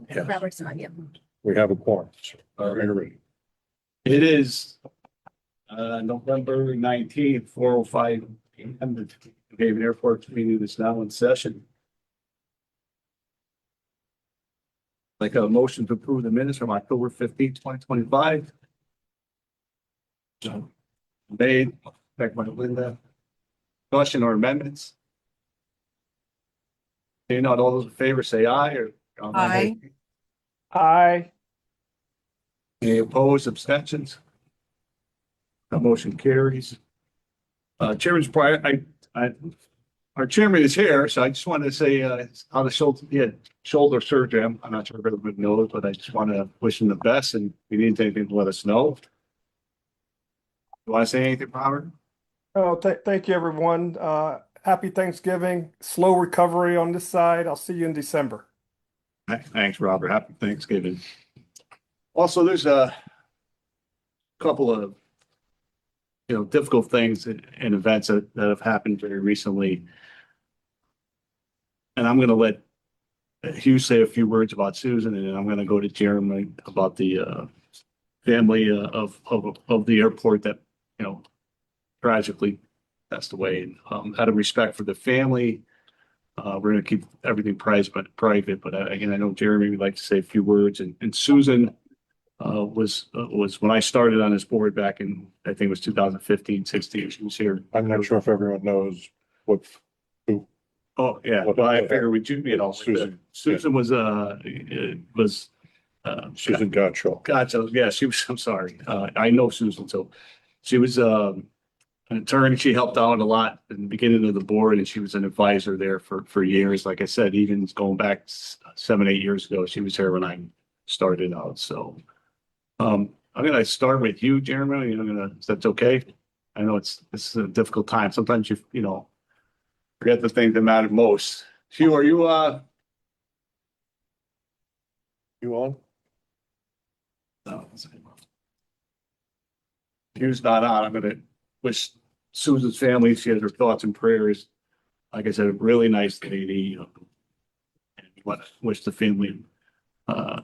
Yes. Robert's not, yeah. We have a quorum. All right. Ready. It is November 19th, 4:05 p.m. The Haven Airport meeting is now in session. Like a motion to approve the minutes from October 15th, 2025. John. Made, second by Linda. Question or amendments? Seeing none, all those in favor say aye or. Aye. Aye. Any opposed, abstentions? That motion carries. Chairman's prior, our chairman is here, so I just wanted to say, on the shoulder, he had shoulder surgery. I'm not sure if everybody knows, but I just want to wish him the best, and if he needs anything, let us know. You want to say anything, Robert? Oh, thank you, everyone. Happy Thanksgiving. Slow recovery on this side. I'll see you in December. Thanks, Robert. Happy Thanksgiving. Also, there's a couple of, difficult things and events that have happened very recently. And I'm going to let Hugh say a few words about Susan, and then I'm going to go to Jeremy about the family of the airport that, tragically passed away. And out of respect for the family, we're going to keep everything private, but again, I know Jeremy would like to say a few words, and Susan was when I started on this board back in, I think it was 2015, 16, she was here. I'm not sure if everyone knows what, Oh, yeah, What- well, I figured we do, Susan. Susan was Susan Gottschall. gotcha, yeah, she was, I'm sorry, I know Susan, so she was an attorney. She helped out a lot in the beginning of the board, and she was an advisor there for years. Like I said, even going back 7, 8 years ago, she was here when I started out. So I'm gonna start with you, Jeremy. If that's okay. I know this is a difficult time. Sometimes you forget the things that matter most. Hugh, are you You on? no, Hugh's not on. I'm gonna wish Susan's family, she has her thoughts and prayers. Like I said, a really nice lady. And want to wish the family, our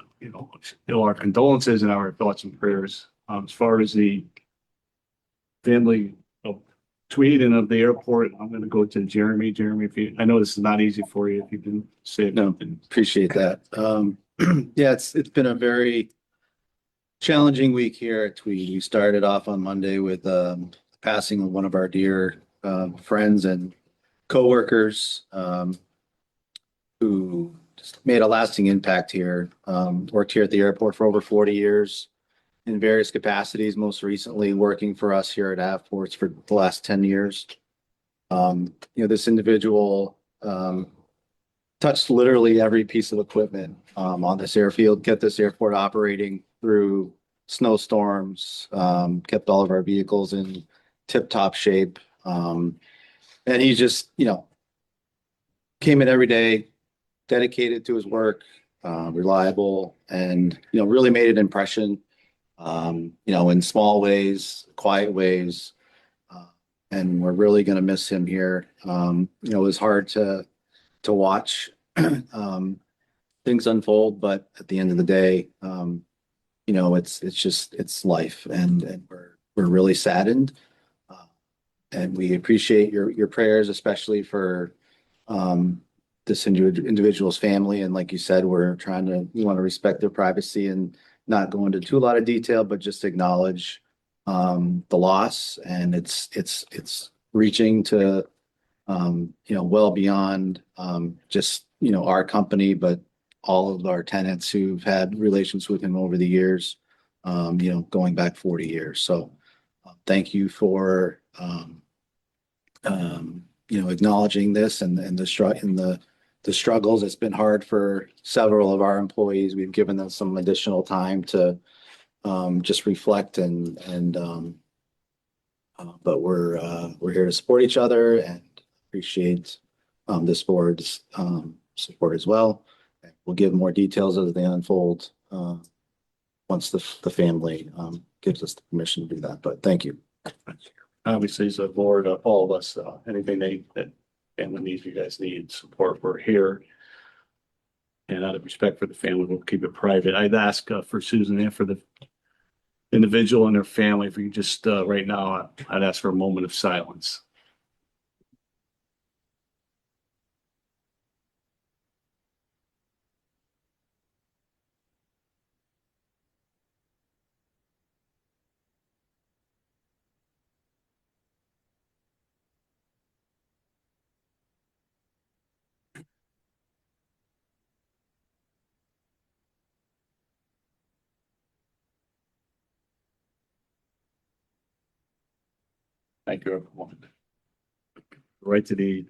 condolences and our thoughts and prayers. As far as the family of Tweed and of the airport, I'm going to go to Jeremy. Jeremy, I know this is not easy for you, if you can say No. something. Appreciate that. Yeah, it's been a very challenging week here at Tweed. We started off on Monday with the passing of one of our dear friends and coworkers who just made a lasting impact here. Worked here at the airport for over 40 years in various capacities, most recently working for us here at Avports for the last 10 years. This individual touched literally every piece of equipment on this airfield, kept this airport operating through snowstorms, kept all of our vehicles in tip-top shape. And he just, came in every day, dedicated to his work, reliable, and, really made an impression, in small ways, quiet ways. And we're really going to miss him here. It was hard to watch things unfold, but at the end of the day, it's life, and we're really saddened, and we appreciate your prayers, especially for this individual's family. And like you said, we want to respect their privacy and not go into a lot of detail, but just acknowledge the loss, and it's reaching to well beyond just our company, but all of our tenants who've had relations with him over the years, going back 40 years. So thank you for acknowledging this and the struggles. It's been hard for several of our employees. We've given them some additional time to just reflect but we're here to support each other and appreciate this board's support as well. We'll give more details as they unfold once the family gives us the permission to do that. But thank you. Obviously, as a board, all of us, anything that family needs, you guys need support, we're here. And out of respect for the family, we'll keep it private. I'd ask for Susan and for the individual and their family, if you just, right now, I'd ask for a moment of silence. Thank you, everyone. Right to the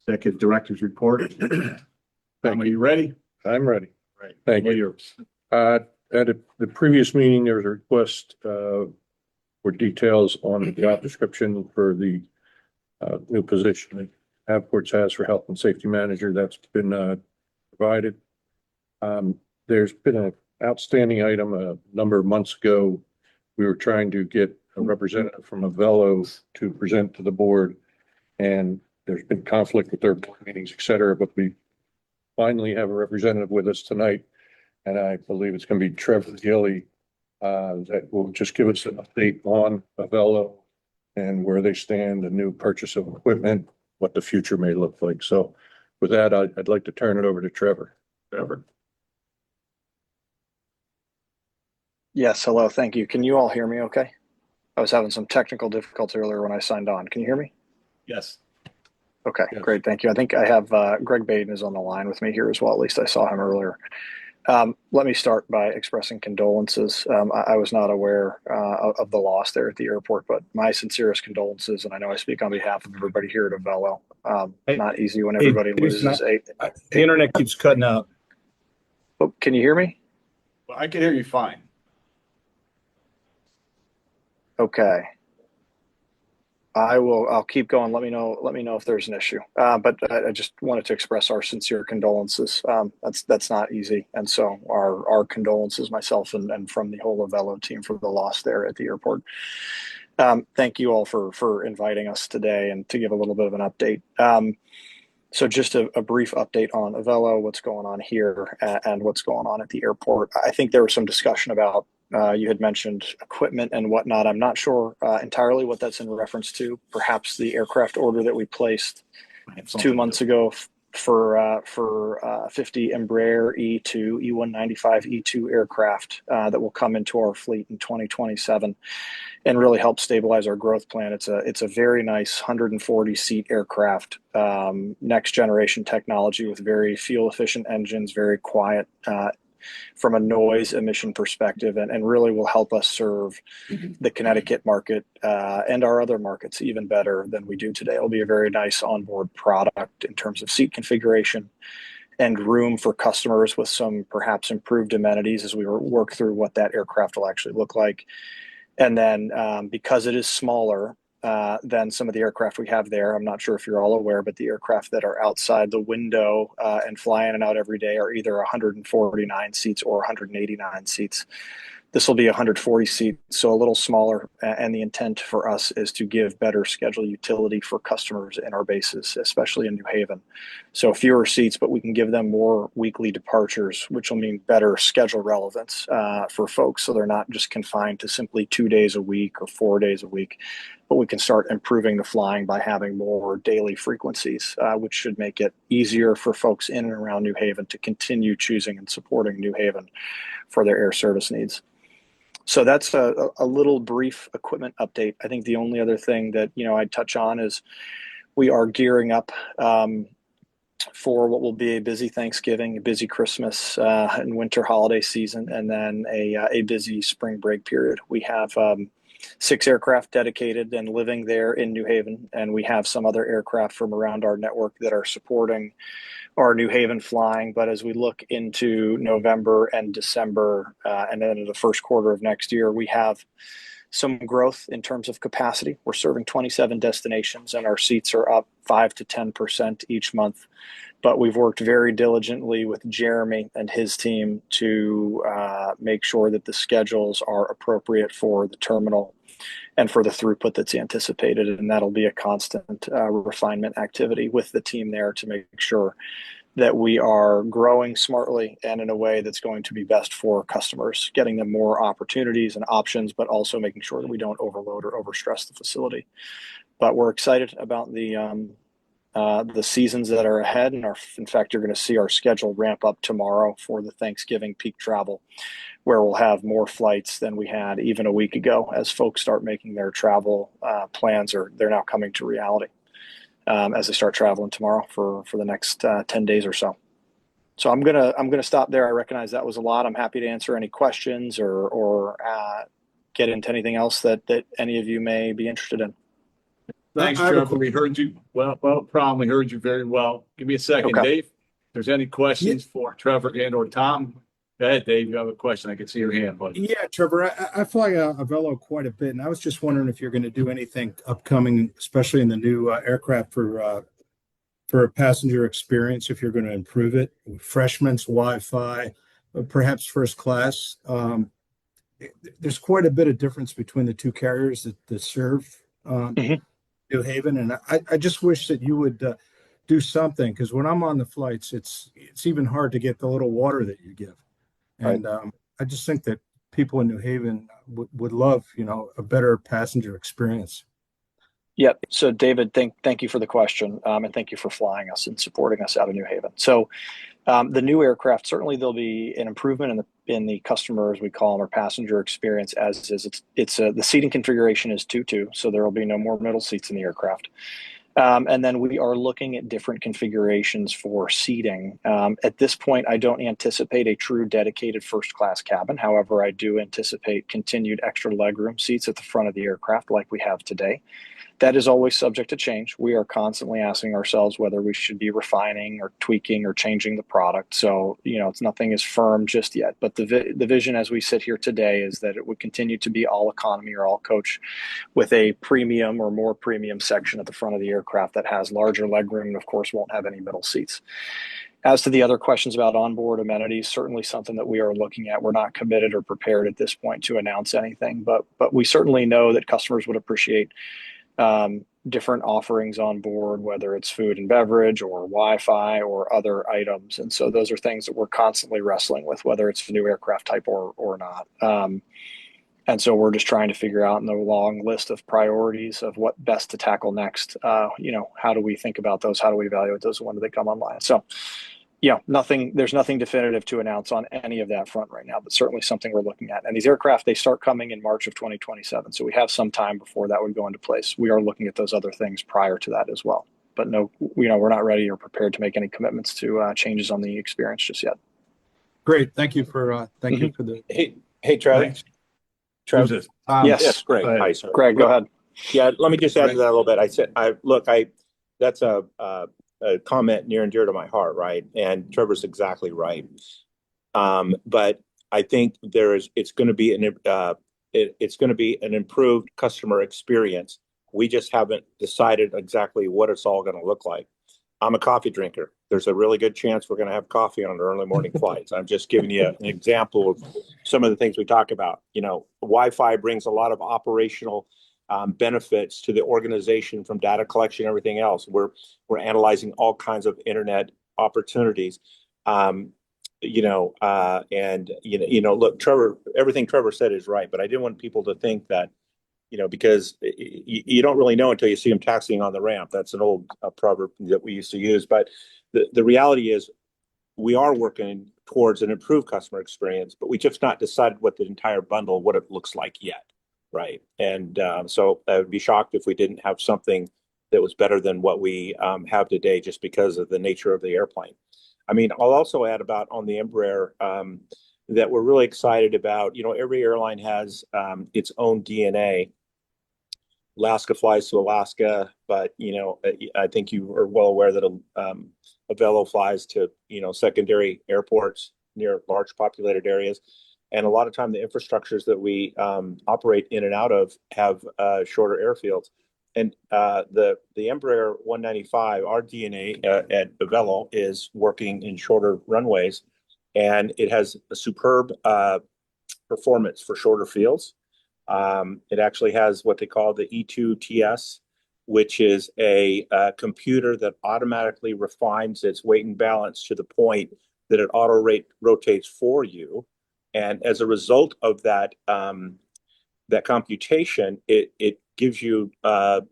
executive director's report. Tom, are you ready? I'm ready. Right. Thank you. All yours. At the previous meeting, there was a request for details on the job description for the new position that Avports has for health and safety manager. That's been provided. There's been an outstanding item a number of months ago. We were trying to get a representative from Avello to present to the board, and there's been conflict with their board meetings, et cetera, but we finally have a representative with us tonight, and I believe it's going to be Trevor Gilly that will just give us an update on Avello and where they stand, the new purchase of equipment, what the future may look like. So with that, I'd like to turn it over to Trevor. Trevor. Yes, hello, thank you. Can you all hear me okay? I was having some technical difficulty earlier when I signed on. Can you hear me? Yes. Okay, Yes. great, thank you. I think I have Greg Baden is on the line with me here as well. At least I saw him earlier. Let me start by expressing condolences. I was not aware of the loss there at the airport, but my sincerest condolences, and I know I speak on behalf of everybody here at Avello. Not easy when everybody loses a... The internet keeps cutting out. Oh, can you hear me? Well, I can hear you fine. Okay. I'll keep going. Let me know if there's an issue. But I just wanted to express our sincere condolences. That's not easy. And so our condolences, myself and from the whole Avello team, for the loss there at the airport. Thank you all for inviting us today and to give a little bit of an update. So just a brief update on Avello, what's going on here and what's going on at the airport. I think there was some discussion about, you had mentioned equipment and whatnot. I'm not sure entirely what that's in reference to. Perhaps the aircraft order that we placed 2 months ago for 50 Embraer E2, E195 E2 aircraft that will come into our fleet in 2027 and really help stabilize our growth plan. It's a very nice 140 seat aircraft, next generation technology with very fuel efficient engines, very quiet from a noise emission perspective, and really will help us serve the Connecticut market and our other markets even better than we do today. It'll be a very nice onboard product in terms of seat configuration and room for customers with some perhaps improved amenities as we work through what that aircraft will actually look like. And then because it is smaller than some of the aircraft we have there, I'm not sure if you're all aware, but the aircraft that are outside the window and fly in and out every day are either 149 seats or 189 seats. This will be 140 seats, so a little smaller, and the intent for us is to give better schedule utility for customers in our bases, especially in New Haven. So fewer seats, but we can give them more weekly departures, which will mean better schedule relevance for folks, so they're not just confined to simply 2 days a week or 4 days a week, but we can start improving the flying by having more daily frequencies, which should make it easier for folks in and around New Haven to continue choosing and supporting New Haven for their air service needs. So that's a little brief equipment update. I think the only other thing that I'd touch on is we are gearing up for what will be a busy Thanksgiving, a busy Christmas and winter holiday season, and then a busy spring break period. We have 6 aircraft dedicated and living there in New Haven, and we have some other aircraft from around our network that are supporting our New Haven flying. But as we look into November and December and then into the first quarter of next year, we have some growth in terms of capacity. We're serving 27 destinations and our seats are up 5 to 10% each month. But we've worked very diligently with Jeremy and his team to make sure that the schedules are appropriate for the terminal and for the throughput that's anticipated. And that'll be a constant refinement activity with the team there to make sure that we are growing smartly and in a way that's going to be best for customers, getting them more opportunities and options, but also making sure that we don't overload or overstress the facility. But we're excited about the seasons that are ahead, and in fact, you're going to see our schedule ramp up tomorrow for the Thanksgiving peak travel, where we'll have more flights than we had even a week ago as folks start making their travel plans, or they're now coming to reality as they start traveling tomorrow for the next 10 days or so. So I'm gonna stop there. I recognize that was a lot. I'm happy to answer any questions or get into anything else that any of you may be interested in. Thanks, I have a Trevor. We heard you. Well, probably heard you very well. Give me a second, Okay. Dave. If there's any questions for Trevor and or Tom, go ahead, Dave. You have a question. I can see your hand, buddy. Yeah, Trevor, I fly a Velo quite a bit, and I was just wondering if you're going to do anything upcoming, especially in the new aircraft for a passenger experience, if you're going to improve it, refreshments, Wi-Fi, perhaps first class. There's quite a bit of difference between the two carriers that serve Mhm. New Haven, and I just wish that you would do something, because when I'm on the flights, it's even hard to get the little water that you give. Right. And I just think that people in New Haven would love, a better passenger experience. Yep. So David, thank you for the question, and thank you for flying us and supporting us out of New Haven. So the new aircraft, certainly there'll be an improvement in the customer, as we call them, or passenger experience. As is, it's the seating configuration is 2-2, so there will be no more middle seats in the aircraft. And then we are looking at different configurations for seating. At this point, I don't anticipate a true dedicated first class cabin. However, I do anticipate continued extra legroom seats at the front of the aircraft like we have today. That is always subject to change. We are constantly asking ourselves whether we should be refining or tweaking or changing the product. So, it's nothing is firm just yet. But the vision as we sit here today is that it would continue to be all economy or all coach, with a premium or more premium section at the front of the aircraft that has larger legroom and, of course, won't have any middle seats. As to the other questions about onboard amenities, certainly something that we are looking at. We're not committed or prepared at this point to announce anything, but we certainly know that customers would appreciate different offerings on board, whether it's food and beverage or Wi-Fi or other items. And so those are things that we're constantly wrestling with, whether it's a new aircraft type or not. And so we're just trying to figure out in the long list of priorities of what best to tackle next. How do we think about those? How do we evaluate those? When do they come online? So, there's nothing definitive to announce on any of that front right now, but certainly something we're looking at. And these aircraft, they start coming in March of 2027. So we have some time before that would go into place. We are looking at those other things prior to that as well. But no, we're not ready or prepared to make any commitments to changes on the experience just yet. Great. Thank you for the. Hey, Trev. Thanks. Trev. Who's this? Yes. Yes, Greg. Go ahead. Hi, sir. Greg, go ahead. Yeah, let me just add to that a little bit. That's a comment near and dear to my heart, right? And Trevor's exactly right. But I think it's going to be an improved customer experience. We just haven't decided exactly what it's all going to look like. I'm a coffee drinker. There's a really good chance we're going to have coffee on our early morning flights. I'm just giving you an example of some of the things we talk about. Wi-Fi brings a lot of operational benefits to the organization, from data collection, everything else. We're analyzing all kinds of internet opportunities. Look, Trevor, everything Trevor said is right, but I didn't want people to think that, because you don't really know until you see them taxiing on the ramp. That's an old proverb that we used to use. But the reality is, we are working towards an improved customer experience, but we just not decided what the entire bundle, what it looks like yet. Right. And so I would be shocked if we didn't have something that was better than what we have today, just because of the nature of the airplane. I mean, I'll also add about on the Embraer that we're really excited about. Every airline has its own DNA. Alaska flies to Alaska, but, I think you are well aware that a Velo flies to, secondary airports near large populated areas. And a lot of time, the infrastructures that we operate in and out of have shorter airfields. And the Embraer 195, our DNA at Velo, is working in shorter runways, and it has a superb performance for shorter fields. It actually has what they call the E2TS which is a computer that automatically refines its weight and balance to the point that it rotates for you. And as a result of that, that computation, it gives you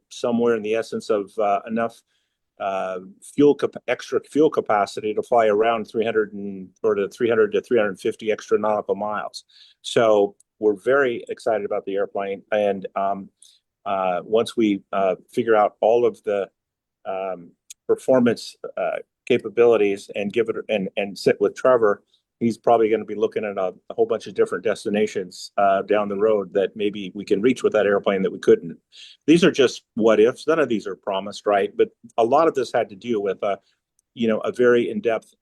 somewhere in the essence of enough extra fuel capacity to fly around 300 to 350 extra nautical miles. So we're very excited about the airplane, and once we figure out all of the performance capabilities and give it and sit with Trevor, he's probably going to be looking at a whole bunch of different destinations down the road that maybe we can reach with that airplane that we couldn't. These are just what ifs. None of these are promised, right? But a lot of this had to do with a very in-depth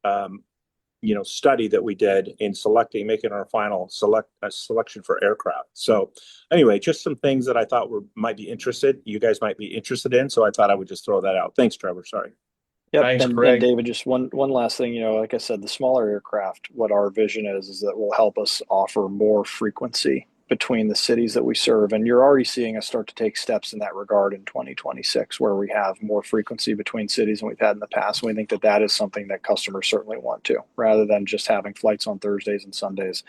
study that we did in making our final selection for aircraft. So anyway, just some things that I thought you guys might be interested in. So I thought I would just throw that out. Thanks, Trevor. Sorry. Yep. Thanks, And Greg. David, just one last thing, like I said, the smaller aircraft, what our vision is that will help us offer more frequency between the cities that we serve. And you're already seeing us start to take steps in that regard in 2026, where we have more frequency between cities than we've had in the past. And we think that that is something that customers certainly want to, rather than just having flights on Thursdays and Sundays,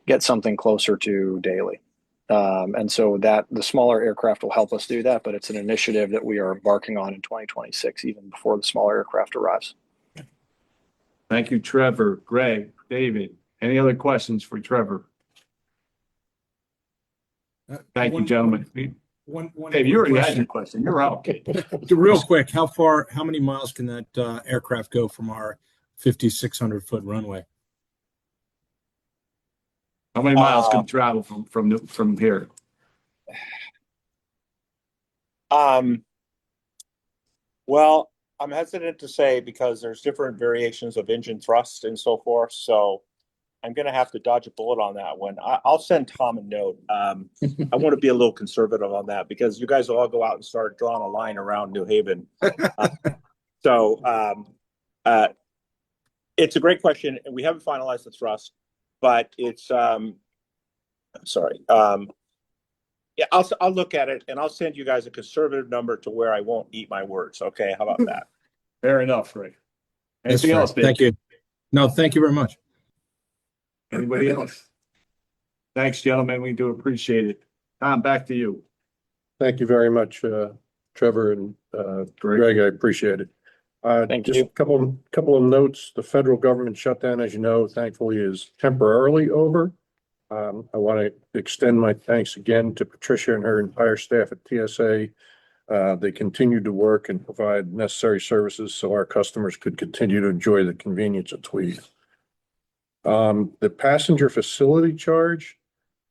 get something closer to daily. And so that the smaller aircraft will help us do that, but it's an initiative that we are embarking on in 2026, even before the smaller aircraft arrives. Thank you, Trevor, Greg, David. Any other questions for Trevor? Thank you, gentlemen. Dave, you already had your question. You're out. Real quick, how many miles can that aircraft go from our 5,600-foot runway? How many miles can you travel from here? Well, I'm hesitant to say because there's different variations of engine thrust and so forth. So I'm going to have to dodge a bullet on that one. I'll send Tom a note. I want to be a little conservative on that because you guys will all go out and start drawing a line around New Haven. It's a great question. And we haven't finalized the thrust, but it's, I'm sorry. Yeah, I'll look at it and I'll send you guys a conservative number to where I won't eat my words. Okay. How about that? Fair enough, Greg. That's Anything fair. else, Dave? Thank you. No, thank you very much. Anybody else? Thanks, gentlemen. We do appreciate it. Tom, back to you. Thank you very much, Trevor and Greg. I appreciate it. Thank Just you. a couple of notes. The federal government shutdown, as you know, thankfully is temporarily over. I want to extend my thanks again to Patricia and her entire staff at TSA. They continued to work and provide necessary services so our customers could continue to enjoy the convenience of Tweed. The passenger facility charge,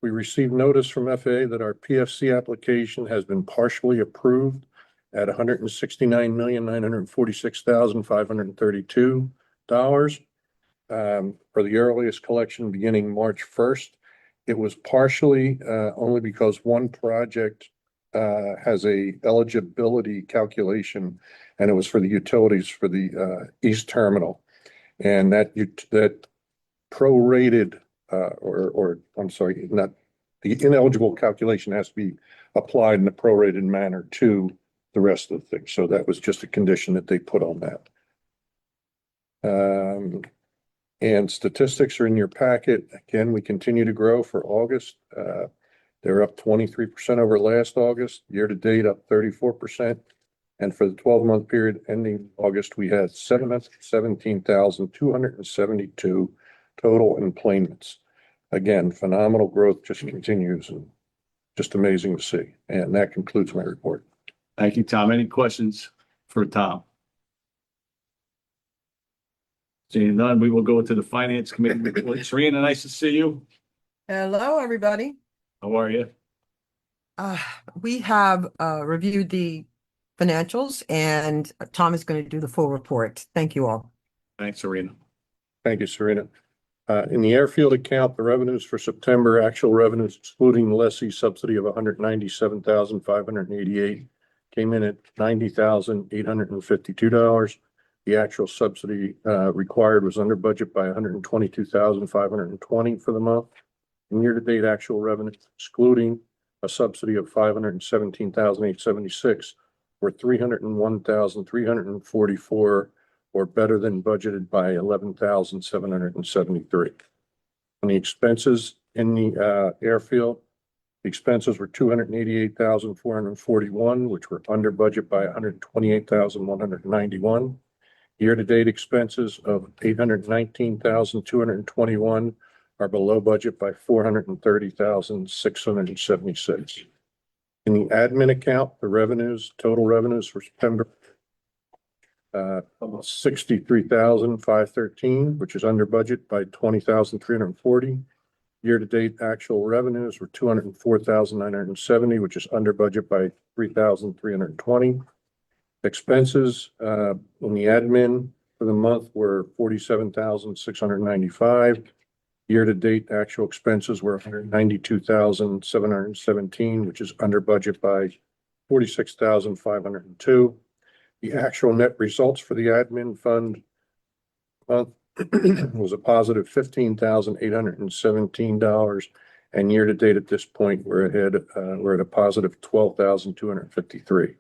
we received notice from FAA that our PFC application has been partially approved at $169,946,532 for the earliest collection beginning March 1st. It was partially only because one project has a eligibility calculation, and it was for the utilities for the East Terminal, and that prorated or I'm sorry, not the ineligible calculation has to be applied in a prorated manner to the rest of the thing. So that was just a condition that they put on that. And statistics are in your packet. Again, we continue to grow for August. They're up 23% over last August, year to date up 34%. And for the 12-month period ending August, we had 17,272 total enplanements. Again, phenomenal growth just continues and just amazing to see. And that concludes my report. Thank you, Tom. Any questions for Tom? Seeing none, we will go to the Finance Committee. Serena, nice to see you. Hello, everybody. How are you? We have reviewed the financials and Tom is going to do the full report. Thank you all. Thanks, Serena. Thank you, Serena. In the airfield account, the revenues for September, actual revenues excluding the lessee subsidy of $197,588 came in at $90,852. The actual subsidy required was under budget by $122,520 for the month. And year-to-date actual revenue, excluding a subsidy of $517,876, were $301,344, or better than budgeted by $11,773. On the expenses in the airfield, the expenses were $288,441, which were under budget by $128,191. Year-to-date expenses of $819,221 are below budget by $430,676. In the admin account, the revenues, total revenues for September, $63,513, which is under budget by $20,340. Year-to-date actual revenues were $204,970, which is under budget by $3,320. Expenses in the admin for the month were $47,695. Year-to-date actual expenses were $192,717, which is under budget by $46,502. The actual net results for the admin fund month was a positive $15,817, and year-to-date at this point, we're at a positive $12,253.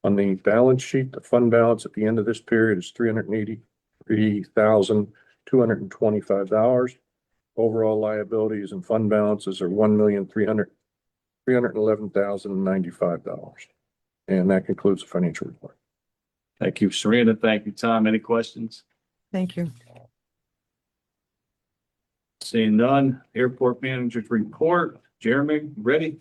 On the balance sheet, the fund balance at the end of this period is $383,225. Overall liabilities and fund balances are $1,311,095. And that concludes the financial report. Thank you, Serena. Thank you, Tom. Any questions? Thank you. Seeing none, airport manager's report. Jeremy, ready?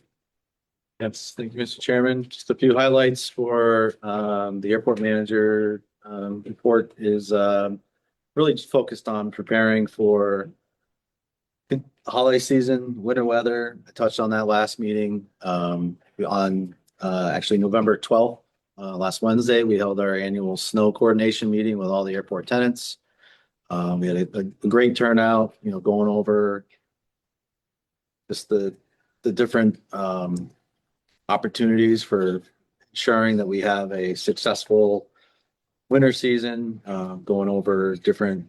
Yes, thank you, Mr. Chairman. Just a few highlights for the airport manager report is really just focused on preparing for the holiday season, winter weather. I touched on that last meeting on actually November 12th. Last Wednesday, we held our annual snow coordination meeting with all the airport tenants. We had a great turnout, going over just the different opportunities for ensuring that we have a successful winter season, going over different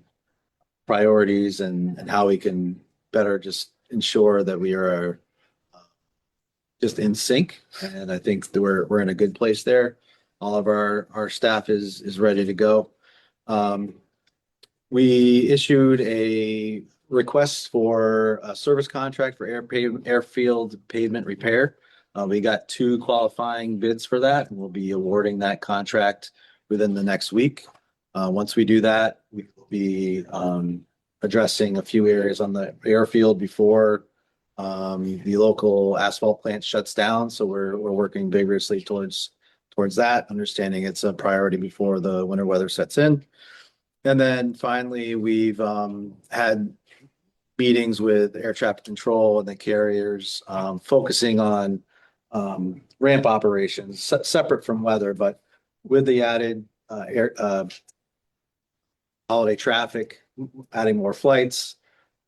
priorities and how we can better just ensure that we are just in sync. And I think that we're in a good place there. All of our staff is ready to go. We issued a request for a service contract for airfield pavement repair. We got 2 qualifying bids for that, and we'll be awarding that contract within the next week. Once we do that, we will be addressing a few areas on the airfield before the local asphalt plant shuts down. So we're working vigorously towards that, understanding it's a priority before the winter weather sets in. And then finally, we've had meetings with air traffic control and the carriers, focusing on ramp operations, separate from weather, but with the added holiday traffic, adding more flights.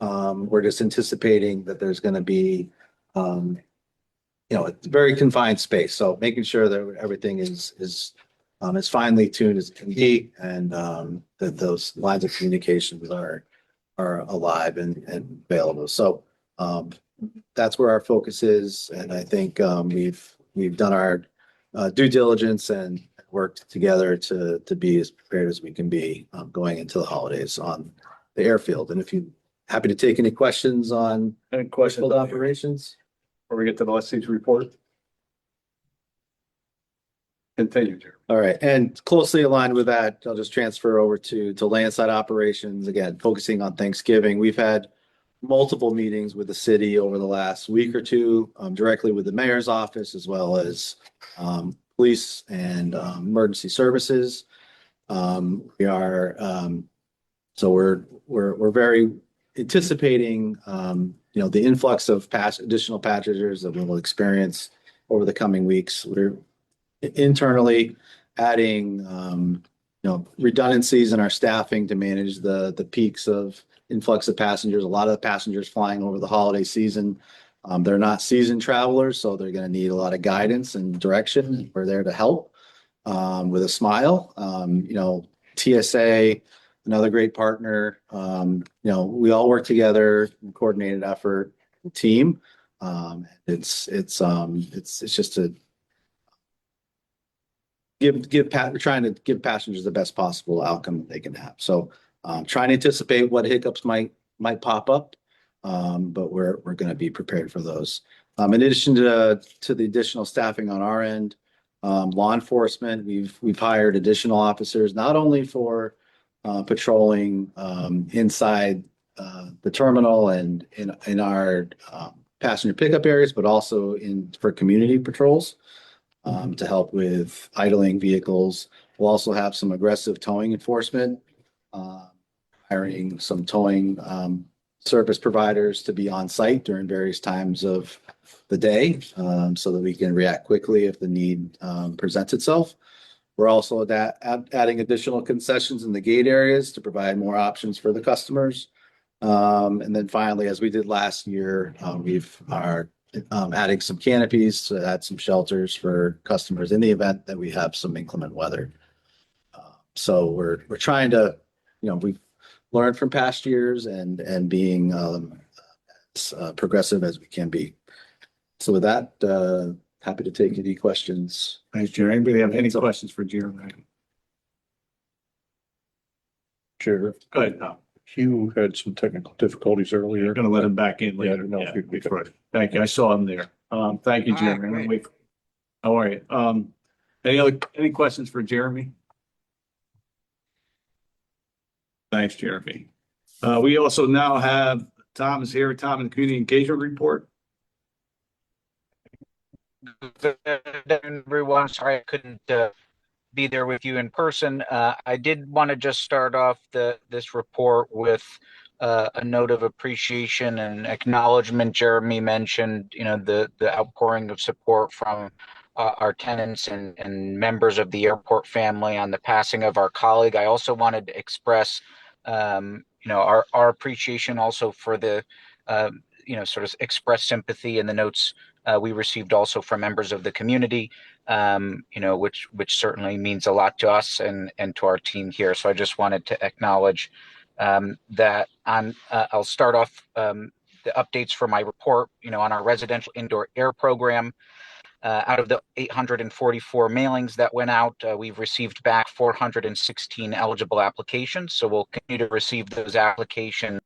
We're just anticipating that there's going to be, it's very confined space. So making sure that everything is as finely tuned as it can be, and that those lines of communications are alive and available. So that's where our focus is, and I think we've done our due diligence and worked together to be as prepared as we can be going into the holidays on the airfield. And if you happy to take any questions on Any questions airfield on the operations. before we get to the lessee's report? Continue, Jeremy. All right, and closely aligned with that, I'll just transfer over to landside operations, again, focusing on Thanksgiving. We've had multiple meetings with the city over the last week or two, directly with the mayor's office, as well as police and emergency services. We are so we're very anticipating the influx of additional passengers that we will experience over the coming weeks. We're internally adding redundancies in our staffing to manage the peaks of influx of passengers. A lot of the passengers flying over the holiday season, they're not seasoned travelers, so they're going to need a lot of guidance and direction. We're there to help with a smile. TSA, another great partner. We all work together in coordinated effort, team. It's just we're trying to give passengers the best possible outcome they can have. So trying to anticipate what hiccups might pop up, but we're going to be prepared for those. In addition to the additional staffing on our end, law enforcement, we've hired additional officers, not only for patrolling inside the terminal and in our passenger pickup areas, but also for community patrols to help with idling vehicles. We'll also have some aggressive towing enforcement, hiring some towing service providers to be on site during various times of the day, so that we can react quickly if the need presents itself. We're also adding additional concessions in the gate areas to provide more options for the customers. And then finally, as we did last year, we are adding some canopies to add some shelters for customers in the event that we have some inclement weather. So we're trying to, we've learned from past years and being as progressive as we can be. So with that, happy to take any questions. Thanks, Jeremy. Anybody have any questions for Jeremy? Chair, Go ahead, Tom. Hugh had some technical difficulties earlier. You're gonna let him back in Yeah, I later. don't know if you'd be- That's right. Thank you. I saw him there. Thank you, All right, Jeremy. great. How are you? Any questions for Jeremy? Thanks, Jeremy. We also now have Tom is here. Tom, in the community engagement report. Good afternoon, everyone. Sorry I couldn't be there with you in person. I did want to just start off this report with a note of appreciation and acknowledgement. Jeremy mentioned, the outpouring of support from our tenants and members of the airport family on the passing of our colleague. I also wanted to express, our appreciation also for the, sort of express sympathy in the notes we received also from members of the community, which certainly means a lot to us and to our team here. So I just wanted to acknowledge that. I'll start off the updates for my report, on our residential indoor air program. Out of the 844 mailings that went out, we've received back 416 eligible applications. So we'll continue to receive those applications.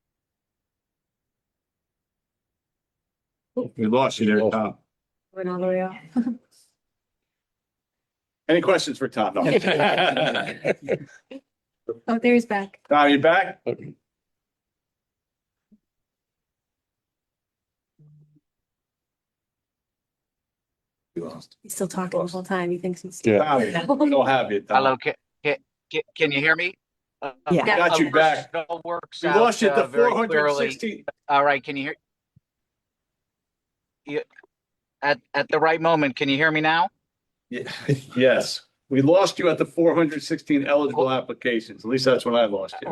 We lost you there, Tom. Went all the way off. Any questions for Tom? No. Oh, there he's back. Tom, you back? He's still talking the whole time. He thinks he's. Yeah. Tom, we don't have you, Tom. Hello, can you hear me? Yeah. Got you back. It all works We out, lost you at the very clearly. 416. All right, can you hear? At the right moment, can you hear me now? Yes, we lost you at the 416 eligible applications. At least that's when I lost you.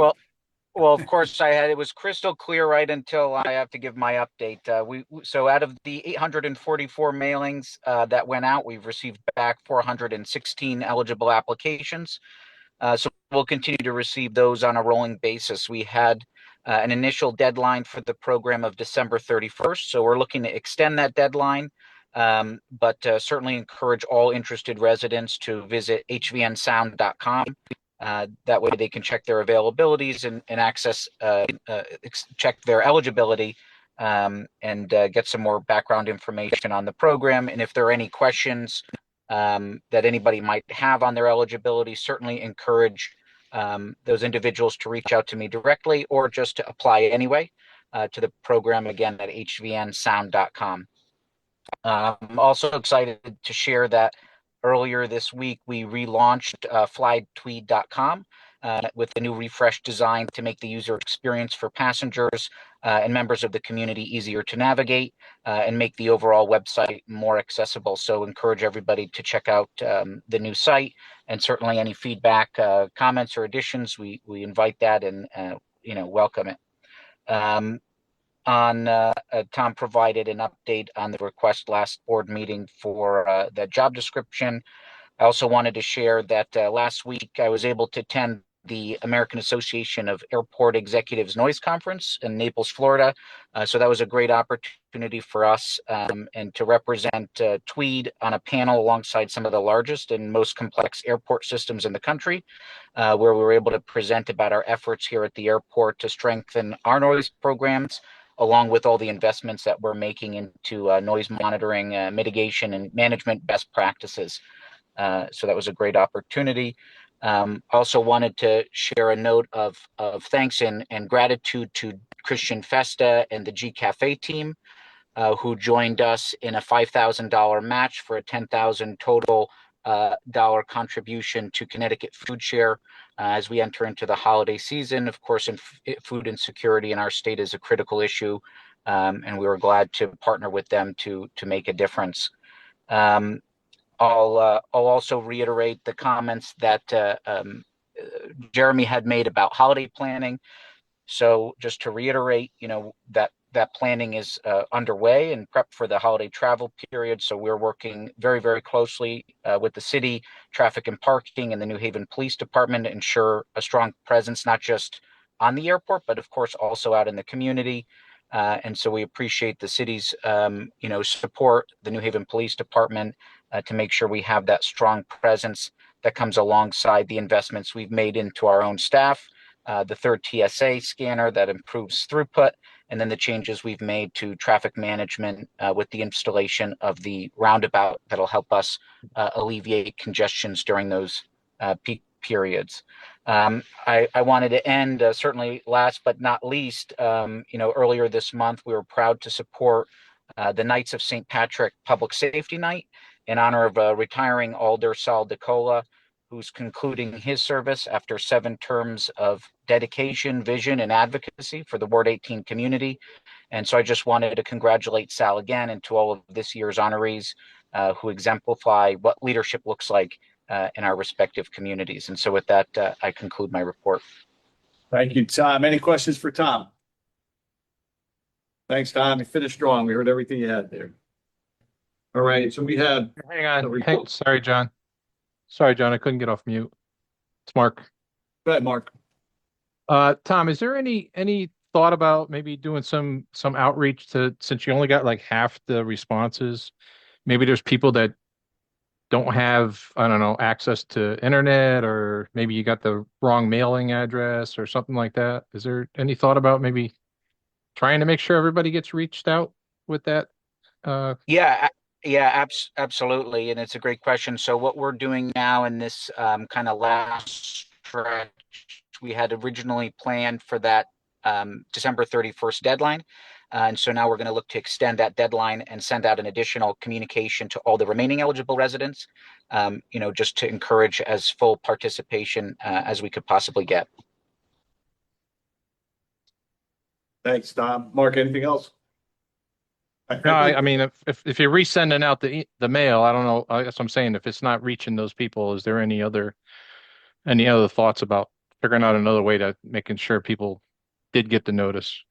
Well, of course it was crystal clear right until I have to give my update. So out of the 844 mailings that went out, we've received back 416 eligible applications. So we'll continue to receive those on a rolling basis. We had an initial deadline for the program of December 31st. So we're looking to extend that deadline, but certainly encourage all interested residents to visit hvnsound.com. That way they can check their availabilities and access, check their eligibility, and get some more background information on the program. And if there are any questions that anybody might have on their eligibility, certainly encourage those individuals to reach out to me directly or just to apply anyway to the program, again, at hvnsound.com. I'm also excited to share that earlier this week, we relaunched flytweed.com with a new refreshed design to make the user experience for passengers and members of the community easier to navigate and make the overall website more accessible. So encourage everybody to check out the new site, and certainly any feedback, comments, or additions, we invite that and welcome it. Tom provided an update on the request last board meeting for the job description. I also wanted to share that last week I was able to attend the American Association of Airport Executives Noise Conference in Naples, Florida. So that was a great opportunity for us and to represent Tweed on a panel alongside some of the largest and most complex airport systems in the country, where we were able to present about our efforts here at the airport to strengthen our noise programs, along with all the investments that we're making into noise monitoring, mitigation, and management best practices. So that was a great opportunity. Also wanted to share a note of thanks and gratitude to Christian Festa and the G Cafe team, who joined us in a $5,000 match for a $10,000 total dollar contribution to Connecticut Food Share as we enter into the holiday season. Of course, food insecurity in our state is a critical issue, and we were glad to partner with them to make a difference. I'll also reiterate the comments that Jeremy had made about holiday planning. So just to reiterate, that planning is underway and prep for the holiday travel period. So we're working very, very closely with the city, traffic and parking, and the New Haven Police Department to ensure a strong presence, not just on the airport, but of course also out in the community. And so we appreciate the city's, support, the New Haven Police Department, to make sure we have that strong presence that comes alongside the investments we've made into our own staff, the third TSA scanner that improves throughput, and then the changes we've made to traffic management with the installation of the roundabout that'll help us alleviate congestions during those peak periods. I wanted to end, certainly last but not least, earlier this month, we were proud to support the Knights of St. Patrick Public Safety Night in honor of retiring Alder Sal DeCola, who's concluding his service after 7 terms of dedication, vision, and advocacy for the Ward 18 community. And so I just wanted to congratulate Sal again and to all of this year's honorees who exemplify what leadership looks like in our respective communities. And so with that, I conclude my report. Thank you, Tom. Any questions for Tom? Thanks, Tom. You finished strong. We heard everything you had there. All right, so we have. Hang on. Sorry, John. I couldn't get off mute. It's Mark. Go ahead, Mark. Tom, is there any thought about maybe doing some outreach since you only got like half the responses? Maybe there's people that don't have, I don't know, access to internet, or maybe you got the wrong mailing address or something like that. Is there any thought about maybe trying to make sure everybody gets reached out with that? Yeah, absolutely. And it's a great question. So what we're doing now in this kind of last stretch, we had originally planned for that December 31st deadline. And so now we're going to look to extend that deadline and send out an additional communication to all the remaining eligible residents, just to encourage as full participation as we could possibly get. Thanks, Tom. Mark, anything else? No, I mean, if you're resending out the mail, I don't know. That's what I'm saying. If it's not reaching those people, is there any other thoughts about figuring out another way to making sure people did get the notice?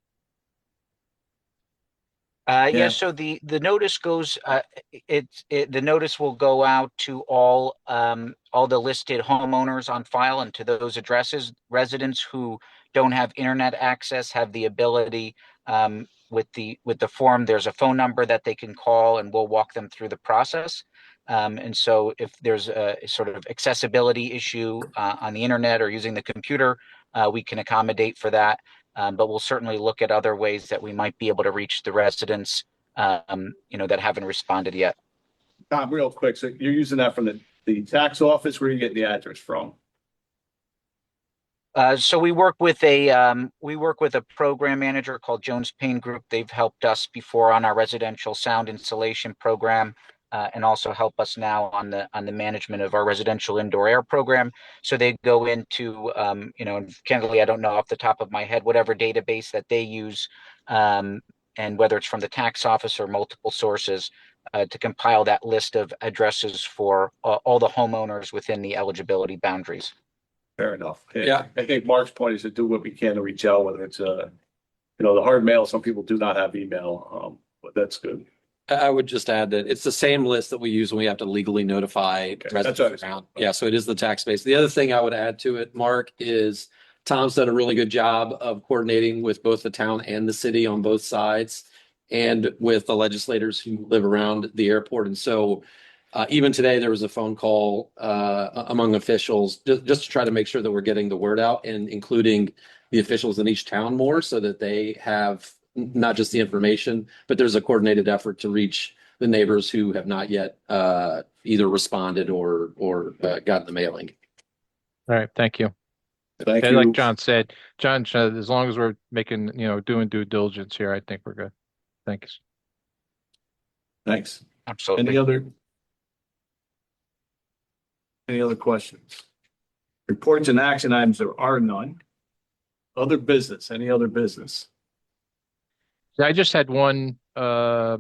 Yeah. So the notice goes. The notice will go out to all the listed homeowners on file and to those addresses. Residents who don't have internet access have the ability. With the form, there's a phone number that they can call, and we'll walk them through the process. And so if there's a sort of accessibility issue on the internet or using the computer, we can accommodate for that. But we'll certainly look at other ways that we might be able to reach the residents, that haven't responded yet. Tom, real quick. So you're using that from the tax office? Where are you getting the address from? So we work with a program manager called Jones Payne Group. They've helped us before on our residential sound installation program, and also help us now on the management of our residential indoor air program. So they go into, candidly, I don't know off the top of my head, whatever database that they use, and whether it's from the tax office or multiple sources, to compile that list of addresses for all the homeowners within the eligibility boundaries. Fair enough. Yeah. I think Mark's point is to do what we can to reach out, whether it's the hard mail. Some people do not have email, but that's good. I would just add that it's the same list that we use when we have to legally notify that's residents what I was- around. Yeah, so it is the tax base. The other thing I would add to it, Mark, is Tom's done a really good job of coordinating with both the town and the city on both sides and with the legislators who live around the airport. And so even today, there was a phone call among officials just to try to make sure that we're getting the word out and including the officials in each town more so that they have not just the information, but there's a coordinated effort to reach the neighbors who have not yet either responded or gotten the mailing. All right, thank you. Thank Yeah, you. like John said, as long as we're making, doing due diligence here, I think we're good. Thanks. Thanks. Absolutely. Any other questions? Reports and action items, there are none. Other business, any other business? Yeah, I just had one, it Go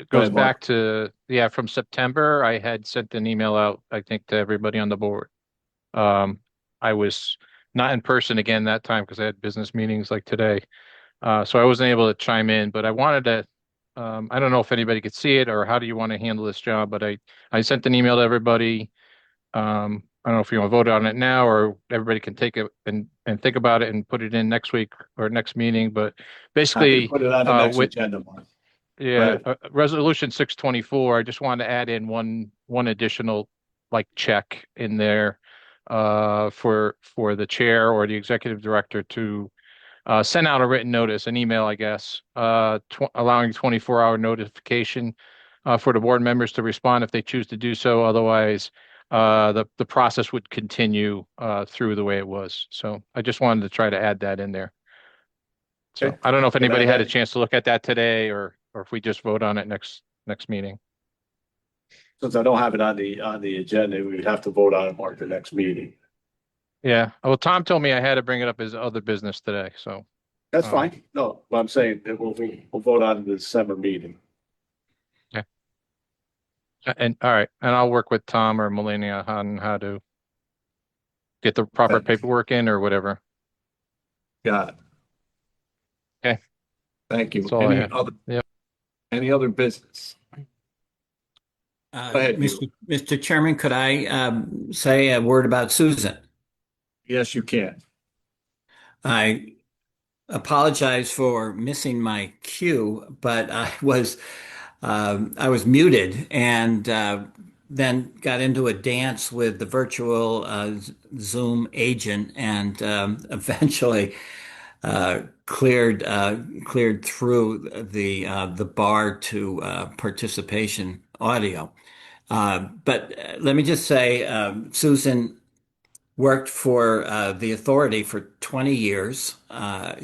goes ahead, Mark. back to, from September, I had sent an email out, I think, to everybody on the board. I was not in person again that time because I had business meetings like today. So I wasn't able to chime in, but I wanted to, I don't know if anybody could see it or how do you want to handle this job, but I sent an email to everybody. I don't know if you want to vote on it now or everybody can take it and think about it and put it in next week or next meeting, but basically, Put it on the next with, agenda, Mark. yeah, Right. resolution 624, I just wanted to add in one additional like check in there for the chair or the executive director to send out a written notice, an email, I guess, allowing 24-hour notification for the board members to respond if they choose to do so. Otherwise, the process would continue through the way it was. So I just wanted to try to add that in there. So Okay. I don't know if anybody had a that- chance to look at that today or if we just vote on it next meeting. Since I don't have it on the agenda, we would have to vote on it, Mark, the next meeting. Yeah. Well, Tom told me I had to bring it up as other business today. So That's fine. No, what I'm saying that we'll vote on the December meeting. and all right, and I'll work with Tom or Melania on how to get the proper Thanks. paperwork in or whatever. Got it. Okay. Thank you. That's all I Any have. other, Yep. any other business? Go ahead, Mr. Chairman, could I say a word about Susan? Yes, you can. I apologize for missing my cue, but I was muted and then got into a dance with the virtual Zoom agent and eventually cleared through the bar to participation audio. But let me just say, Susan worked for the authority for 20 years.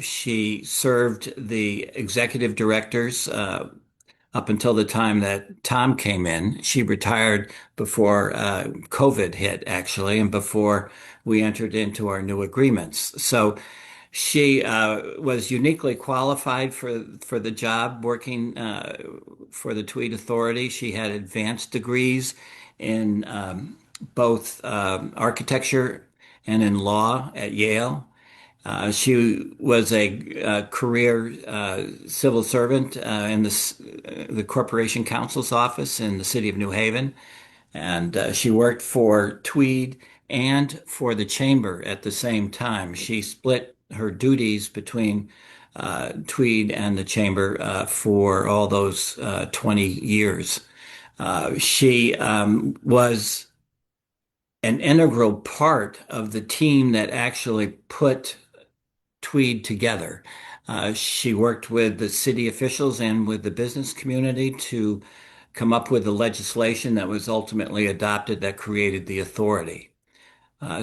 She served the executive directors up until the time that Tom came in. She retired before COVID hit, actually, and before we entered into our new agreements. So she was uniquely qualified for the job working for the Tweed Authority. She had advanced degrees in both architecture and in law at Yale. She was a career civil servant in the Corporation Counsel's office in the city of New Haven. And she worked for Tweed and for the Chamber at the same time. She split her duties between Tweed and the Chamber for all those 20 years. She was an integral part of the team that actually put Tweed together. She worked with the city officials and with the business community to come up with the legislation that was ultimately adopted that created the authority.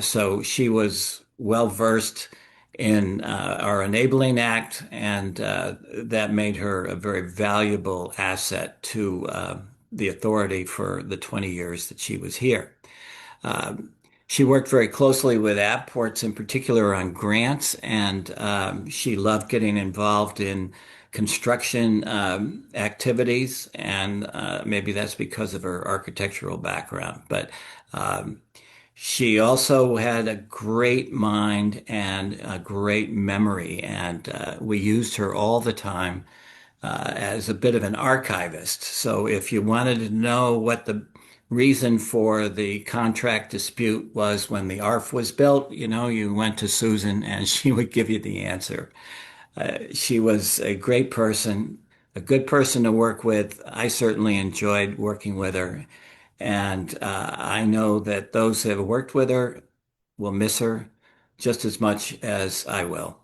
So she was well versed in our Enabling Act, and that made her a very valuable asset to the authority for the 20 years that she was here. She worked very closely with Avports in particular on grants, and she loved getting involved in construction activities, and maybe that's because of her architectural background. But she also had a great mind and a great memory, and we used her all the time as a bit of an archivist. So if you wanted to know what the reason for the contract dispute was when the ARF was built, you went to Susan and she would give you the answer. She was a great person, a good person to work with. I certainly enjoyed working with her. And I know that those who have worked with her will miss her just as much as I will.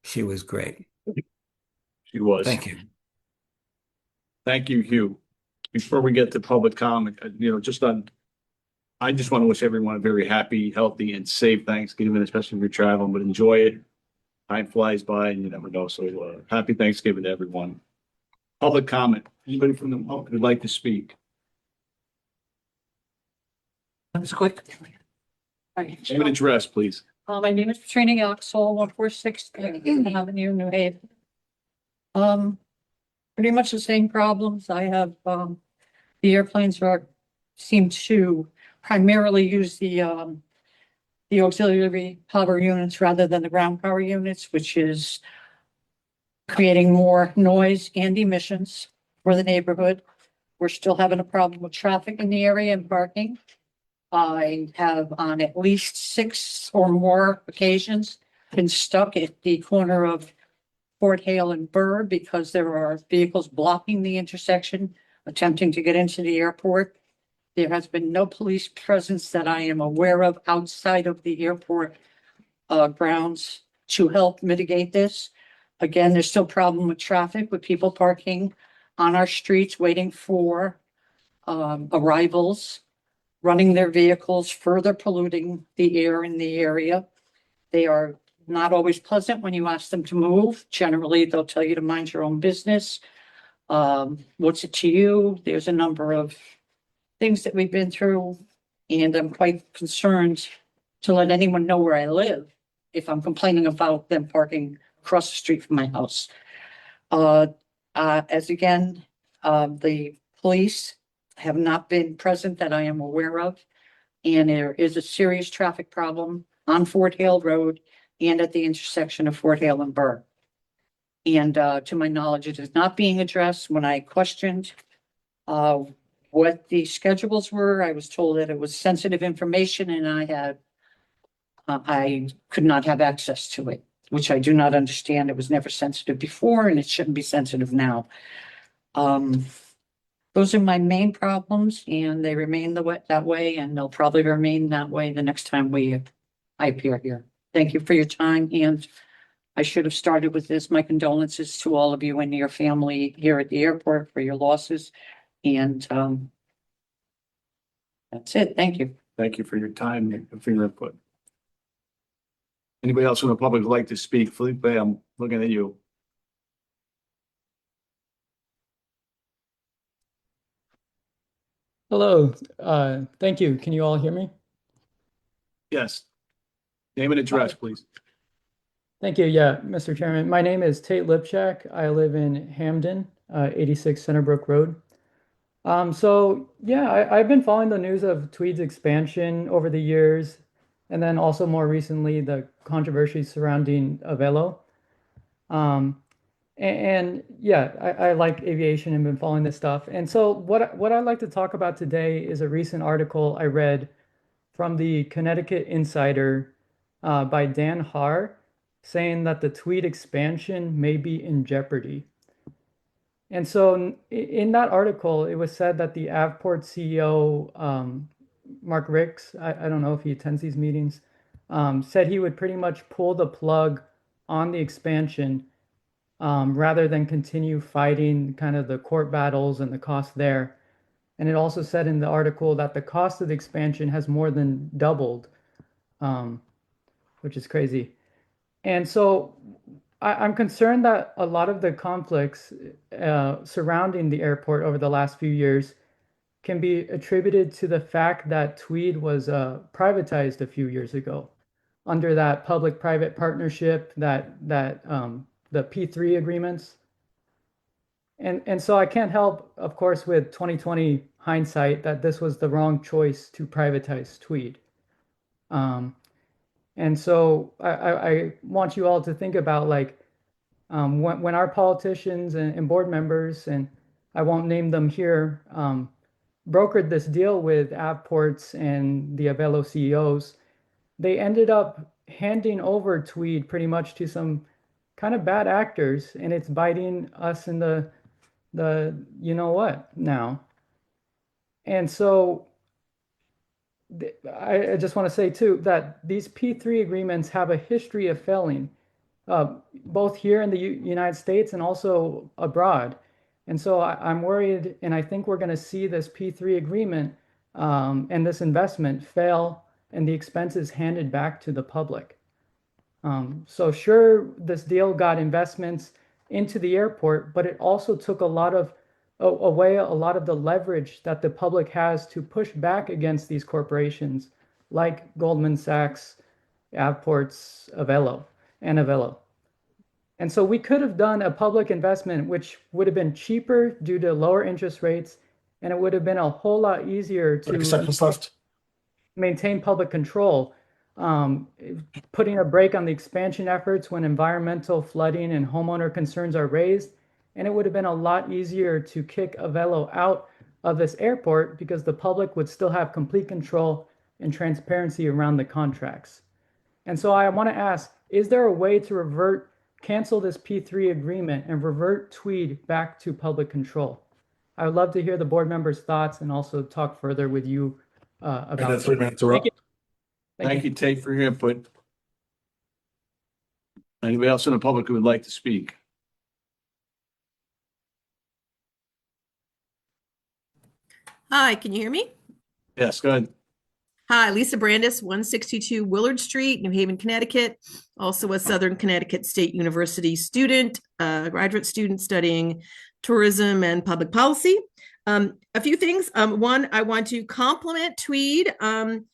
She was great. She was. Thank you. Thank you, Hugh. Before we get to public comment, I just want to wish everyone a very happy, healthy, and safe Thanksgiving, especially if you're traveling, but enjoy it. Time flies by and you never know. So happy Thanksgiving to everyone. Public comment. Anybody from the public who'd like to speak? That was quick. Hi. Name and address, please. My name is Katrina Yoxall, 146 Avenue, New Haven. Pretty much the same problems. I have, the airplanes seem to primarily use the auxiliary power units rather than the ground power units, which is creating more noise and emissions for the neighborhood. We're still having a problem with traffic in the area and parking. I have on at least 6 or more occasions been stuck at the corner of Fort Hale and Burr because there are vehicles blocking the intersection, attempting to get into the airport. There has been no police presence that I am aware of outside of the airport grounds to help mitigate this. Again, there's still a problem with traffic, with people parking on our streets, waiting for arrivals, running their vehicles, further polluting the air in the area. They are not always pleasant when you ask them to move. Generally, they'll tell you to mind your own business. What's it to you? There's a number of things that we've been through, and I'm quite concerned to let anyone know where I live if I'm complaining about them parking across the street from my house. As again, the police have not been present that I am aware of, and there is a serious traffic problem on Fort Hale Road and at the intersection of Fort Hale and Burr. And to my knowledge, it is not being addressed. When I questioned what the schedules were, I was told that it was sensitive information and I could not have access to it, which I do not understand. It was never sensitive before and it shouldn't be sensitive now. Those are my main problems and they remain that way, and they'll probably remain that way the next time I appear here. Thank you for your time, and I should have started with this. My condolences to all of you and your family here at the airport for your losses. And that's it. Thank you. Thank you for your time and for your input. Anybody else from the public would like to speak? Felipe, I'm looking at you. Hello, thank you. Can you all hear me? Yes. Name and address, please. Thank you. Yeah, Mr. Chairman, my name is Tate Lipchak. I live in Hamden, 86 Centerbrook Road. I've been following the news of Tweed's expansion over the years, and then also more recently the controversy surrounding Avelo. I like aviation and been following this stuff. And so what I'd like to talk about today is a recent article I read from the Connecticut Insider by Dan Haar, saying that the Tweed expansion may be in jeopardy. And so in that article, it was said that the Avport CEO, Mark Ricks, I don't know if he attends these meetings, said he would pretty much pull the plug on the expansion rather than continue fighting kind of the court battles and the cost there. And it also said in the article that the cost of the expansion has more than doubled, which is crazy. And so I'm concerned that a lot of the conflicts surrounding the airport over the last few years can be attributed to the fact that Tweed was privatized a few years ago under that public-private partnership, that the P3 agreements. And so I can't help, of course, with 2020 hindsight, that this was the wrong choice to privatize Tweed. And so I want you all to think about, like, When our politicians and board members, and I won't name them here, brokered this deal with Avports and the Avelo CEOs, they ended up handing over Tweed pretty much to some kind of bad actors, and it's biting us in the you know what now. And so I just want to say too that these P3 agreements have a history of failing, both here in the United States and also abroad. And so I'm worried, and I think we're going to see this P3 agreement and this investment fail, and the expenses handed back to the public. So sure, this deal got investments into the airport, but it also took away a lot of the leverage that the public has to push back against these corporations like Goldman Sachs, Avports, Avelo. And so we could have done a public investment, which would have been cheaper due to lower interest rates, and it would have been a whole lot easier to maintain public control, putting a brake on the expansion efforts when environmental, flooding, and homeowner concerns are raised. And it would have been a lot easier to kick Avelo out of this airport because the public would still have complete control and transparency around the contracts. And so I want to ask, is there a way to cancel this P3 agreement and revert Tweed back to public control? I would love to hear the board members' thoughts and also talk further with you about it. 3 minutes are up. Thank Thank you, Tate, for your input. Anybody else in the public who would like to speak? Hi, can you hear me? Yes, go ahead. Hi, Lisa Brandis, 162 Willard Street, New Haven, Connecticut. Also a Southern Connecticut State University student, graduate student studying tourism and public policy. A few things. One, I want to compliment Tweed on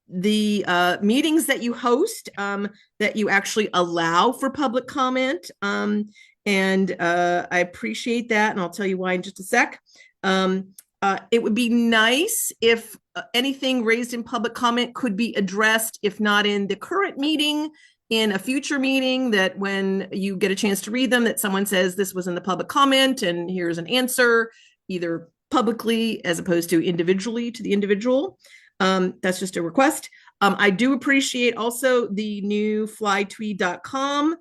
the meetings that you host, that you actually allow for public comment. And I appreciate that, and I'll tell you why in just a sec. It would be nice if anything raised in public comment could be addressed, if not in the current meeting, in a future meeting, that when you get a chance to read them, that someone says this was in the public comment and here's an answer, either publicly as opposed to individually to the individual. That's just a request. I do appreciate also the new flytweed.com.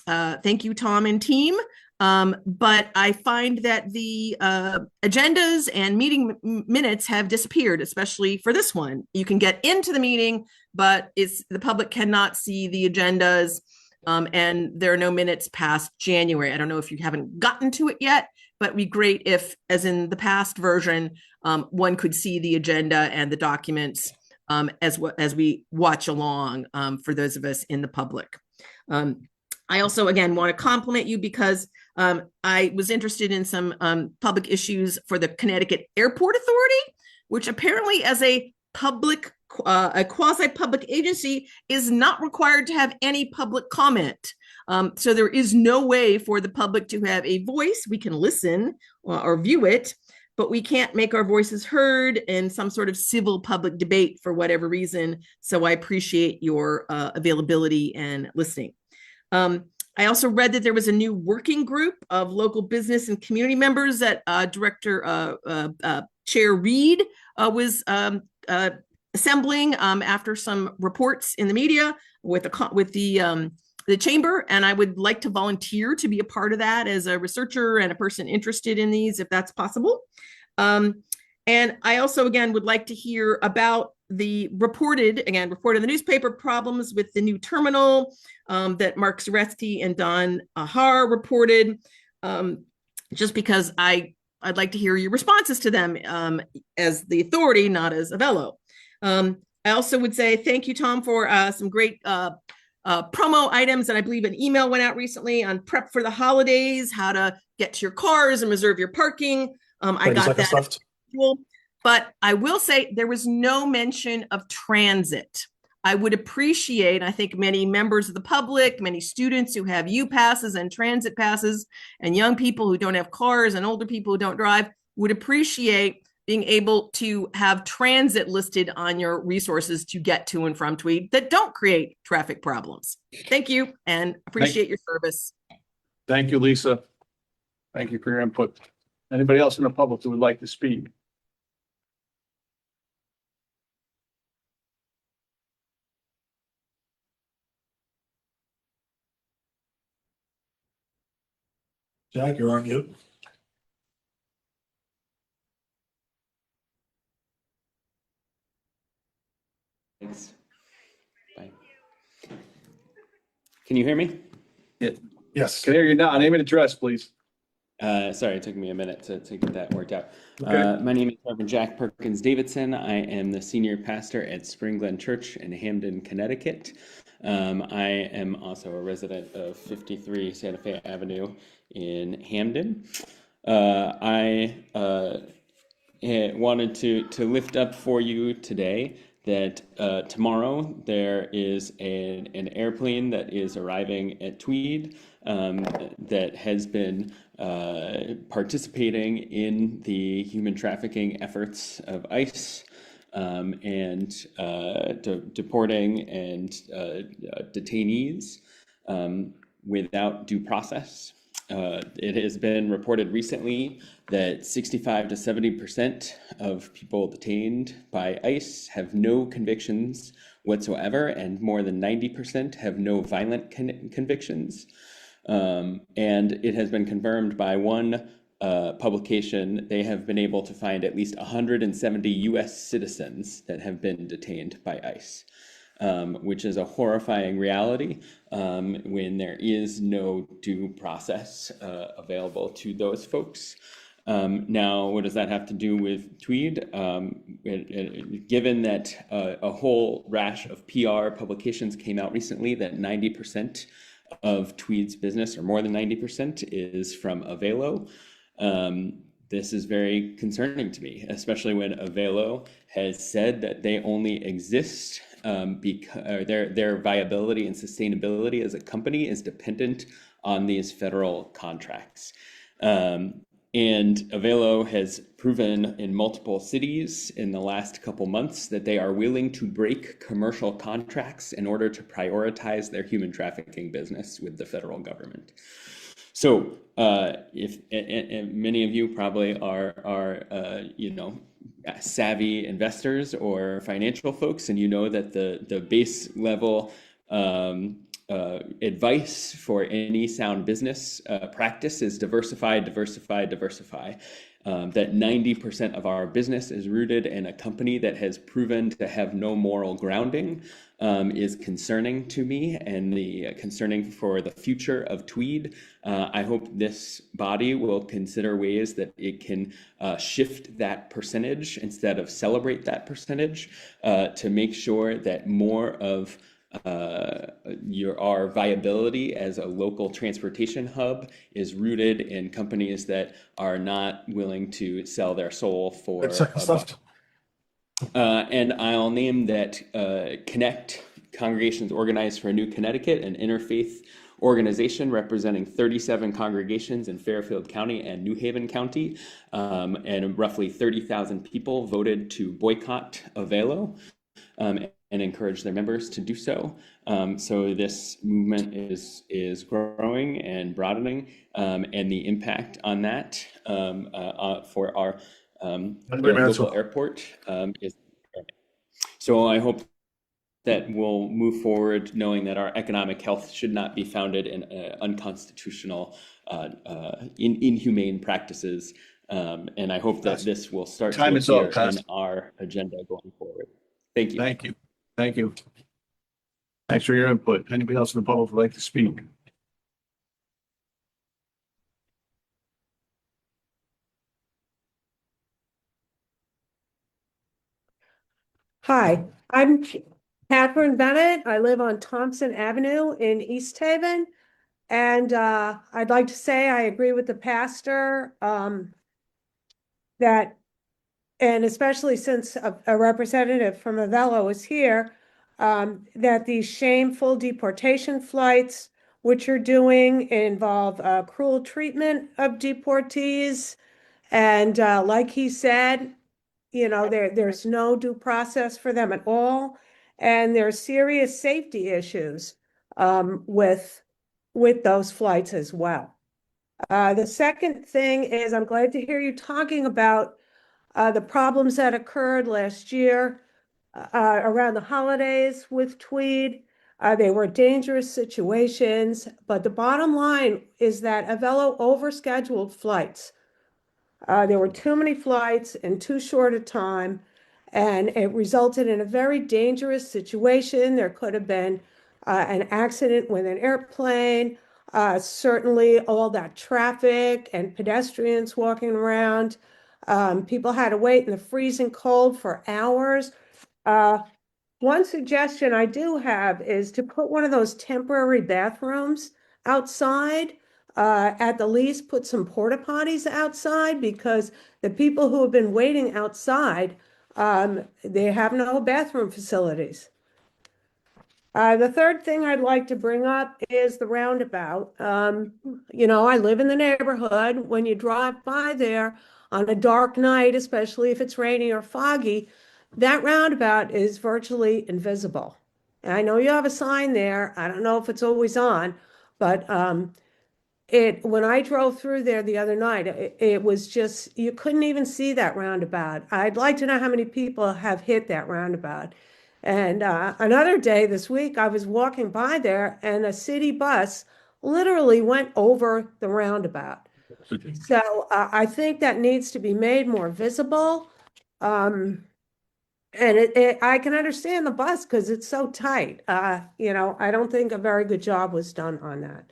Thank you, Tom and team. But I find that the agendas and meeting minutes have disappeared, especially for this one. You can get into the meeting, but the public cannot see the agendas, and there are no minutes past January. I don't know if you haven't gotten to it yet, but it'd be great if, as in the past version, one could see the agenda and the documents as we watch along, for those of us in the public. I also, again, want to compliment you because I was interested in some public issues for the Connecticut Airport Authority, which apparently as a quasi-public agency is not required to have any public comment. So there is no way for the public to have a voice. We can listen or view it, but we can't make our voices heard in some sort of civil public debate for whatever reason. So I appreciate your availability and listening. I also read that there was a new working group of local business and community members that Chair Reed was assembling after some reports in the media with the chamber, and I would like to volunteer to be a part of that as a researcher and a person interested in these, if that's possible. And I also, again, would like to hear about the reported in the newspaper problems with the new terminal that Mark Zaretsky and Don Har reported, just because I'd like to hear your responses to them as the authority, not as Avelo. I also would say thank you, Tom, for some great promo items, and I believe an email went out recently on prep for the holidays, how to get to your cars and reserve your parking. I got that left. But I will say there was no mention of transit. I would appreciate, I think many members of the public, many students who have U passes and transit passes, and young people who don't have cars and older people who don't drive would appreciate being able to have transit listed on your resources to get to and from Tweed that don't create traffic problems. Thank you and appreciate your service. Thank you, Lisa. Thank you for your input. Anybody else in the public who would like to speak? Jack, you're on mute. Thanks. Bye. Can you hear me? Yes. Can hear you now. Name and address, please. Sorry, it took me a minute to get that worked out. Okay. My name is Reverend Jack Perkins Davidson. I am the senior pastor at Spring Glen Church in Hamden, Connecticut. I am also a resident of 53 Santa Fe Avenue in Hamden. I wanted to lift up for you today that tomorrow there is an airplane that is arriving at Tweed that has been participating in the human trafficking efforts of ICE and deporting and detainees without due process. It has been reported recently that 65 to 70% of people detained by ICE have no convictions whatsoever, and more than 90% have no violent convictions. And it has been confirmed by one publication. They have been able to find at least 170 US citizens that have been detained by ICE. Which is a horrifying reality when there is no due process available to those folks. Now, what does that have to do with Tweed? Given that a whole rash of PR publications came out recently that 90% of Tweed's business, or more than 90%, is from Avelo. This is very concerning to me, especially when Avelo has said that they only exist because their viability and sustainability as a company is dependent on these federal contracts. And Avelo has proven in multiple cities in the last couple months that they are willing to break commercial contracts in order to prioritize their human trafficking business with the federal government. So if and many of you probably are savvy investors or financial folks, and you know that the base level advice for any sound business practice is diversify, diversify, diversify. That 90% of our business is rooted in a company that has proven to have no moral grounding is concerning to me, and concerning for the future of Tweed. I hope this body will consider ways that it can shift that percentage instead of celebrate that percentage to make sure that more of our viability as a local transportation hub is rooted in companies that are not willing to sell their soul for a buck. And I'll name that Connect, Congregations Organized for a New Connecticut, an interfaith organization representing 37 congregations in Fairfield County and New Haven County, and roughly 30,000 people voted to boycott Avelo and encourage their members to do so. So this movement is growing and broadening, and the impact on that for our local airport is. So I hope that we'll move forward knowing that our economic health should not be founded in unconstitutional, inhumane practices. And I hope that this will start to appear in our agenda going forward. Thank you. Thank you. Thank you. Thanks for your input. Anybody else in the public would like to speak? Hi, I'm Catherine Bennett. I live on Thompson Avenue in East Haven. And I'd like to say I agree with the pastor that, and especially since a representative from Avelo is here, that these shameful deportation flights, which you're doing, involve cruel treatment of deportees. And like he said, there's no due process for them at all. And there's serious safety issues with those flights as well. The second thing is I'm glad to hear you talking about the problems that occurred last year around the holidays with Tweed. They were dangerous situations, but the bottom line is that Avelo overscheduled flights. There were too many flights in too short a time, and it resulted in a very dangerous situation. There could have been an accident with an airplane, certainly all that traffic and pedestrians walking around. People had to wait in the freezing cold for hours. One suggestion I do have is to put one of those temporary bathrooms outside. At the least, put some porta potties outside because the people who have been waiting outside, they have no bathroom facilities. The third thing I'd like to bring up is the roundabout. I live in the neighborhood. When you drive by there on a dark night, especially if it's rainy or foggy, that roundabout is virtually invisible. And I know you have a sign there. I don't know if it's always on, but when I drove through there the other night, it was just, you couldn't even see that roundabout. I'd like to know how many people have hit that roundabout. And another day this week, I was walking by there and a city bus literally went over the roundabout. So I think that needs to be made more visible. And I can understand the bus because it's so tight. I don't think a very good job was done on that.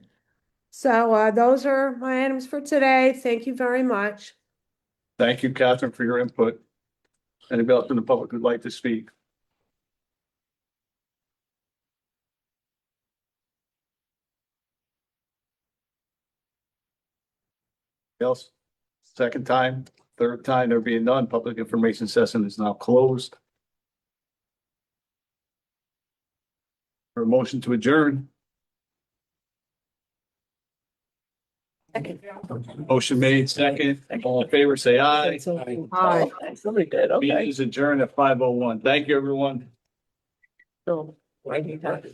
So those are my items for today. Thank you very much. Thank you, Catherine, for your input. Anybody else in the public who'd like to speak? Else? Second time, third time, there being none, public information session is now closed. For a motion to adjourn. Motion made, second. All in favor, say aye. Aye. Somebody did, Meeting is adjourned at 5:01. Thank you, everyone. So, I need that.